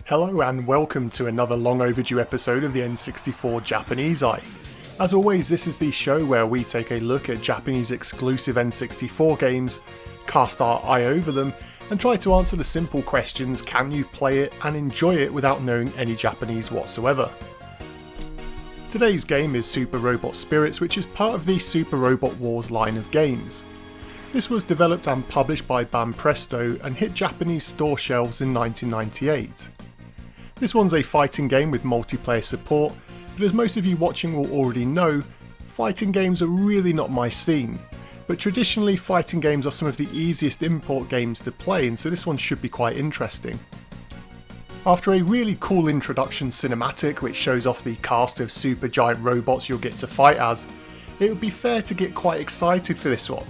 Hello and welcome to another long overdue episode of the N64 Japanese Eye. As always, this is the show where we take a look at Japanese exclusive N64 games, cast our eye over them, and try to answer the simple questions: can you play it and enjoy it without knowing any Japanese whatsoever? Today's game is Super Robot Spirits, which is part of the Super Robot Wars line of games. This was developed and published by Banpresto and hit Japanese store shelves in 1998. This one's a fighting game with multiplayer support, but as most of you watching will already know, fighting games are really not my scene. But traditionally, fighting games are some of the easiest import games to play, and so this one should be quite interesting. After a really cool introduction cinematic which shows off the cast of super giant robots you'll get to fight as, it would be fair to get quite excited for this one,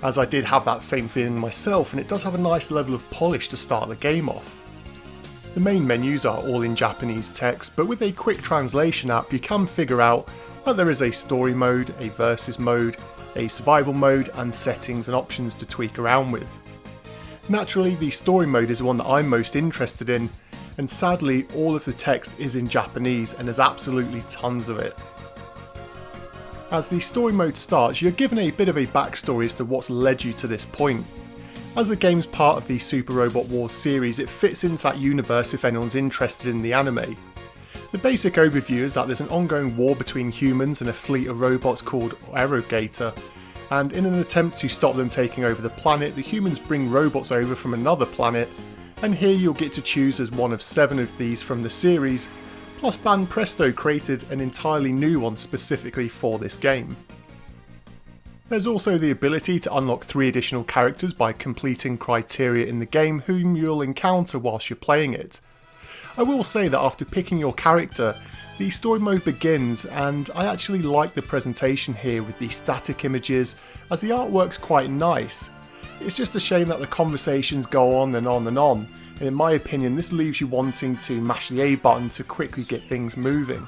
as I did have that same feeling myself, and it does have a nice level of polish to start the game off. The main menus are all in Japanese text, but with a quick translation app you can figure out that there is a story mode, a versus mode, a survival mode, and settings and options to tweak around with. Naturally, the story mode is the one that I'm most interested in, and sadly all of the text is in Japanese and there's absolutely tons of it. As the story mode starts, you're given a bit of a backstory as to what's led you to this point. As the game's part of the Super Robot Wars series, it fits into that universe if anyone's interested in the anime. The basic overview is that there's an ongoing war between humans and a fleet of robots called Aerogator, and in an attempt to stop them taking over the planet, the humans bring robots over from another planet, and here you'll get to choose as one of 7 of these from the series, plus Banpresto created an entirely new one specifically for this game. There's also the ability to unlock 3 additional characters by completing criteria in the game whom you'll encounter whilst you're playing it. I will say that after picking your character, the story mode begins, and I actually like the presentation here with the static images, as the artwork's quite nice. It's just a shame that the conversations go on and on and on, and in my opinion this leaves you wanting to mash the A button to quickly get things moving.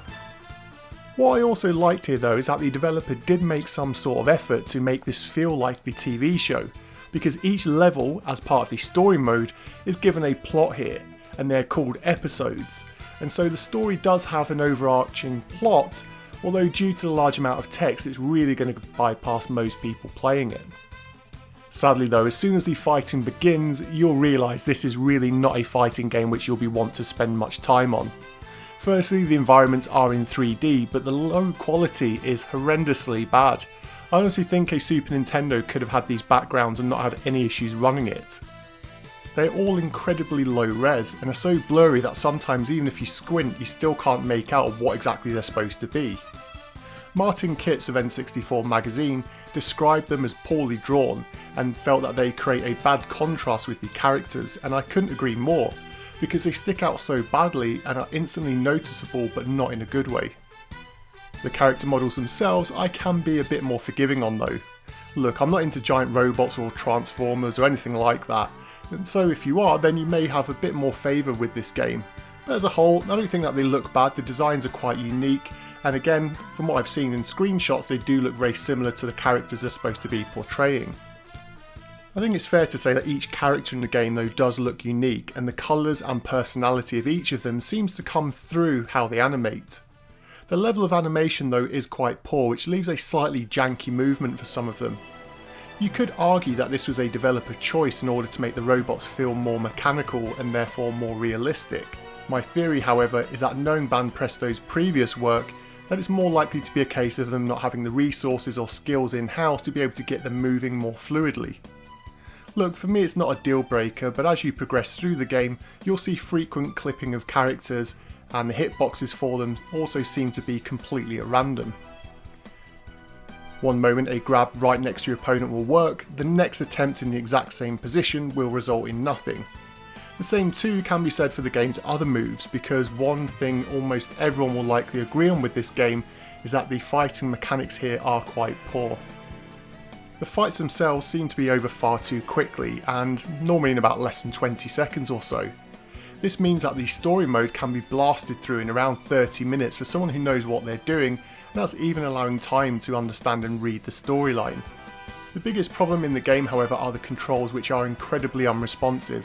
What I also liked here though is that the developer did make some sort of effort to make this feel like the TV show, because each level as part of the story mode is given a plot here, and they're called episodes, and so the story does have an overarching plot, although due to the large amount of text it's really going to bypass most people playing it. Sadly though, as soon as the fighting begins, you'll realise this is really not a fighting game which you'll be want to spend much time on. Firstly, the environments are in 3D, but the low quality is horrendously bad. I honestly think a Super Nintendo could have had these backgrounds and not had any issues running it. They're all incredibly low res and are so blurry that sometimes even if you squint you still can't make out what exactly they're supposed to be. Martin Kitts of N64 magazine described them as poorly drawn and felt that they create a bad contrast with the characters, and I couldn't agree more, because they stick out so badly and are instantly noticeable but not in a good way. The character models themselves I can be a bit more forgiving on though. Look, I'm not into giant robots or transformers or anything like that, and so if you are then you may have a bit more favour with this game. But as a whole, I don't think that they look bad, the designs are quite unique, and again, from what I've seen in screenshots they do look very similar to the characters they're supposed to be portraying. I think it's fair to say that each character in the game though does look unique, and the colours and personality of each of them seems to come through how they animate. The level of animation though is quite poor, which leaves a slightly janky movement for some of them. You could argue that this was a developer choice in order to make the robots feel more mechanical and therefore more realistic. My theory however is that knowing Banpresto's previous work, that it's more likely to be a case of them not having the resources or skills in-house to be able to get them moving more fluidly. Look, for me it's not a deal breaker, but as you progress through the game you'll see frequent clipping of characters, and the hitboxes for them also seem to be completely at random. One moment a grab right next to your opponent will work, the next attempt in the exact same position will result in nothing. The same too can be said for the game's other moves, because one thing almost everyone will likely agree on with this game is that the fighting mechanics here are quite poor. The fights themselves seem to be over far too quickly, and normally in about less than 20 seconds or so. This means that the story mode can be blasted through in around 30 minutes for someone who knows what they're doing, and that's even allowing time to understand and read the storyline. The biggest problem in the game however are the controls, which are incredibly unresponsive.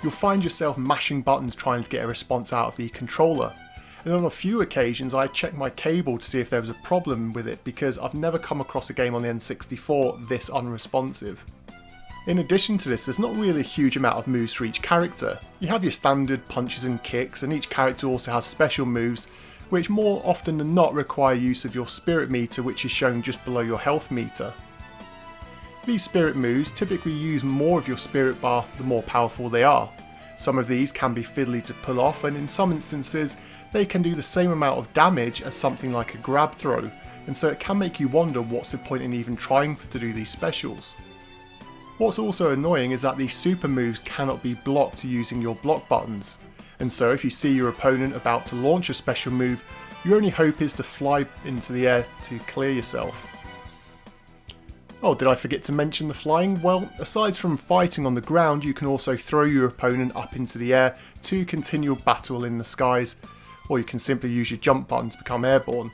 you'll find yourself mashing buttons trying to get a response out of the controller. And on a few occasions I checked my cable to see if there was a problem with it, because I've never come across a game on the N64 this unresponsive. In addition to this, there's not really a huge amount of moves for each character. You have your standard punches and kicks, and each character also has special moves, which more often than not require use of your spirit meter, which is shown just below your health meter. These spirit moves typically use more of your spirit bar the more powerful they are. Some of these can be fiddly to pull off, and in some instances they can do the same amount of damage as something like a grab throw, and so it can make you wonder what's the point in even trying to do these specials. What's also annoying is that these super moves cannot be blocked using your block buttons, and so if you see your opponent about to launch a special move, your only hope is to fly into the air to clear yourself. Oh, did I forget to mention the flying? Well, aside from fighting on the ground, you can also throw your opponent up into the air to continue a battle in the skies, or you can simply use your jump button to become airborne.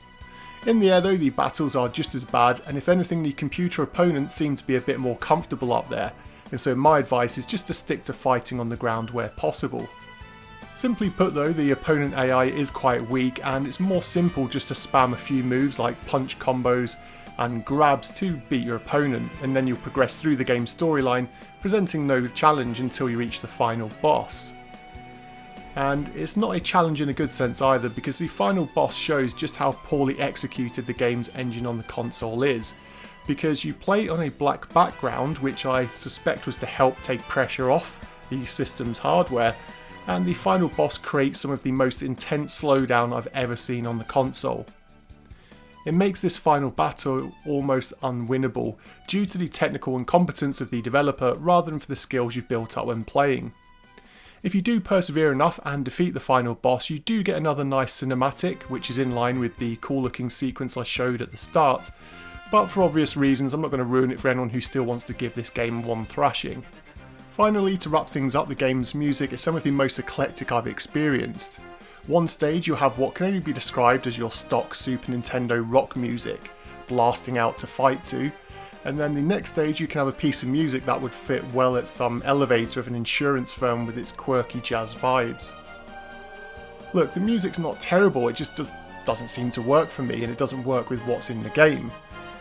In the air though, the battles are just as bad, and if anything, the computer opponents seem to be a bit more comfortable up there, and so my advice is just to stick to fighting on the ground where possible. Simply put though, the opponent AI is quite weak, and it's more simple just to spam a few moves like punch combos and grabs to beat your opponent, and then you'll progress through the game's storyline, presenting no challenge until you reach the final boss. And it's not a challenge in a good sense either, because the final boss shows just how poorly executed the game's engine on the console is, because you play on a black background, which I suspect was to help take pressure off the system's hardware, and the final boss creates some of the most intense slowdown I've ever seen on the console. It makes this final battle almost unwinnable due to the technical incompetence of the developer rather than for the skills you've built up when playing. If you do persevere enough and defeat the final boss, you do get another nice cinematic, which is in line with the cool looking sequence I showed at the start, but for obvious reasons I'm not going to ruin it for anyone who still wants to give this game one thrashing. Finally, to wrap things up, the game's music is some of the most eclectic I've experienced. One stage you'll have what can only be described as your stock Super Nintendo rock music, blasting out to fight to, and then the next stage you can have a piece of music that would fit well at some elevator of an insurance firm with its quirky jazz vibes. Look, the music's not terrible, it just doesn't seem to work for me, and it doesn't work with what's in the game.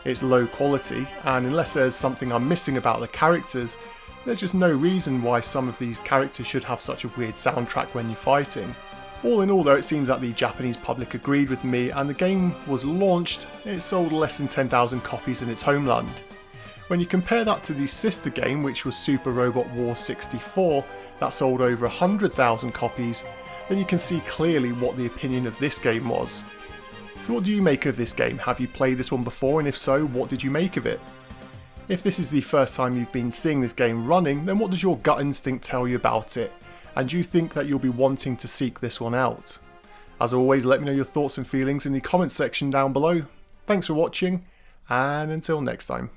It's low quality, and unless there's something I'm missing about the characters, there's just no reason why some of these characters should have such a weird soundtrack when you're fighting. All in all though, it seems that the Japanese public agreed with me, and the game was launched, it sold less than 10,000 copies in its homeland. When you compare that to the sister game, which was Super Robot Wars 64, that sold over 100,000 copies, then you can see clearly what the opinion of this game was. So what do you make of this game? Have you played this one before, and if so, what did you make of it? If this is the first time you've been seeing this game running, then what does your gut instinct tell you about it? And do you think that you'll be wanting to seek this one out? As always, let me know your thoughts and feelings in the comments section down below. Thanks for watching, and until next time.